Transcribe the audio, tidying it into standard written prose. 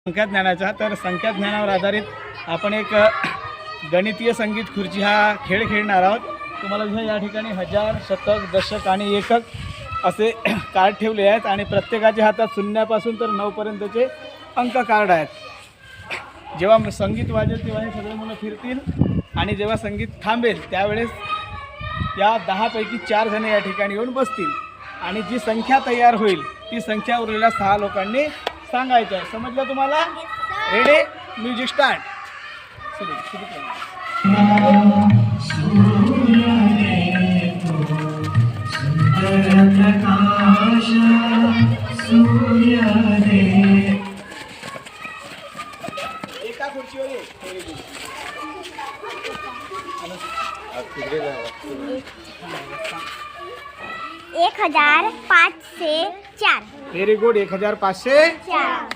संख्या ज्ञानाचा, तर संख्या ज्ञानावर आधारित आपण एक गणितीय संगीत खुर्ची हा खेळ खेळणार आहोत। तुम्हाला दिसेल या ठिकाणी हजार, शतक, दशक आणि एकक असे कार्ड ठेवले आहेत आणि प्रत्येकाच्या हातात शून्यापासून तर 9 पर्यंतचे अंक कार्ड आहेत। जेव्हा संगीत वाजेल तेव्हा हे सगळे मुलं फिरतील आणि जेव्हा संगीत थांबेल त्यावेळेस या 10 पैकी 4 जण या ठिकाणी येऊन बसतील आणि जी संख्या तयार होईल ती संख्या उरलेल्या 6 लोकांनी सांगायचं आहे। समजलं तुम्हाला? Ready, music start. सुरू एका खुर्चीवर ये। 1504। Very good, 1504।